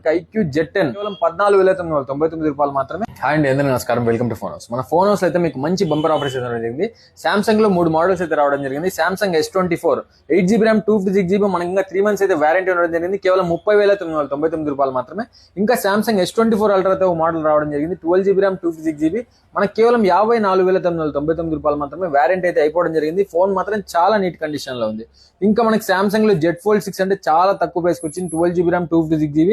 IQ జెడ్10 కేవలం 14,999 రూపాయలు మాత్రమే. హాయ్ అండి, అందరికీ నమస్కారం. Welcome to phone house. మన ఫోన్ హౌస్ అయితే మీకు మంచి బంపర్ ఆఫర్స్ అయితే జరిగింది. సామ్సంగ్ లో 3 మోడల్స్ అయితే రావడం జరిగింది. Samsung S24 8GB RAM 256GB మనకి ఇంకా 3 months అయితే వారంటీ ఉండడం జరిగింది. కేవలం 30,999 రూపాయలు మాత్రమే. ఇంకా సామ్సంగ్ S24 అల్ట్రాతో మోడల్ రావడం జరిగింది. 12GB ర్యామ్ 256GB మనకి కేవలం 54,999 రూపాయలు మాత్రమే. వారంటీ అయితే అయిపోవడం జరిగింది. ఫోన్ మాత్రం చాలా నీట్ కండిషన్ లో ఉంది. ఇంకా మనకి సామ్సంగ్ లో Z Fold 6 అంటే చాలా తక్కువ ప్రైస్ వచ్చింది. 12GB RAM 256GB.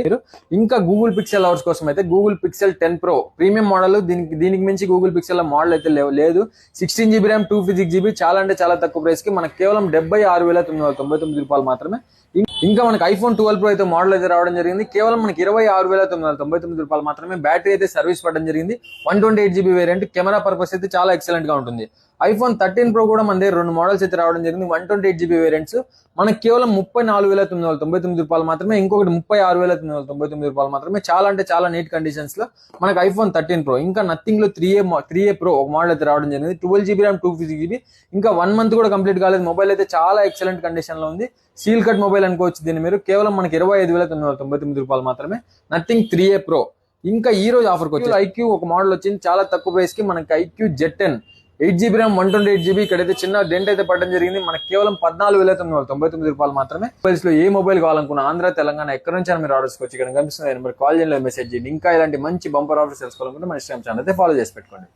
ఇంకా గూగుల్ పిక్సెల్ లవర్స్ కోసం అయితే Google pixel 10 Pro premium model. దీనికి మించి గూగుల్ పిక్సెల్ మోడల్ అయితే లేదు. 16GB ర్యామ్ 256GB చాలా అంటే చాలా తక్కువ ప్రైస్ కి మనకు కేవలం 76,999 రూపాయలు మాత్రమే. ఇంకా మనకి iPhone 12 Pro అయితే మోడల్ అయితే రావడం జరిగింది. కేవలం మనకి 26,999 రూపాయలు మాత్రమే. బ్యాటరీ అయితే సర్వీస్ పడడం జరిగింది. 128GB variant. కెమెరా పర్పస్ అయితే చాలా ఎక్సలెంట్ గా ఉంటుంది. iPhone 13 Pro కూడా మన దగ్గర 2 మోడల్స్ అయితే రావడం జరిగింది. 128GB వేరియంట్స్ మనకి కేవలం 34,999 రూపాయలు మాత్రమే. ఇంకొకటి 36,999 రూపాయలు మాత్రమే. చాలా అంటే చాలా నీట్ కండిషన్స్ లో మనకి iPhone 13 Pro. ఇంకా నథింగ్ లో 3A Pro ఒక మోడల్ అయితే రావడం జరిగింది. 12GB RAM 256GB. ఇంకా 1 month కూడా కంప్లీట్ కాలేదు. మొబైల్ అయితే చాలా ఎక్సలెంట్ కండిషన్ లో ఉంది. సీల్ కట్ మొబైల్ అనుకోవచ్చు దీన్ని మీరు. కేవలం మనకి 25,999 రూపాయలు మాత్రమే. Nothing 3A Pro. ఇంకా ఈ రోజు ఆఫర్ కి వచ్చి ఐక్యూ ఒక మోడల్ వచ్చింది చాలా తక్కువ ప్రైస్ కి. మనకి ఐక్యూ జెడ్10 8GB ర్యామ్ 128GB. ఇక్కడైతే చిన్న డెంట్ అయితే పడడం జరిగింది. మనకి కేవలం 14,999 రూపాయలు మాత్రమే. మొబైల్స్ లో ఏ మొబైల్ కావాలనుకున్నా ఆంధ్ర తెలంగాణ ఎక్కడ నుంచి మీరు ఆర్డర్స్ వచ్చి ఇక్కడ కనిపిస్తుంది నెంబర్ కాల్ చేయండి, మెసేజ్ చేయండి. ఇంకా ఇలాంటి మంచి బంపర్ ఆఫర్స్ తెలుసుకోవాలనుకుంటే మన ఇన్స్టాగ్రామ్ ఛానల్ అయితే ఫాలో చేసి పెట్టుకోండి.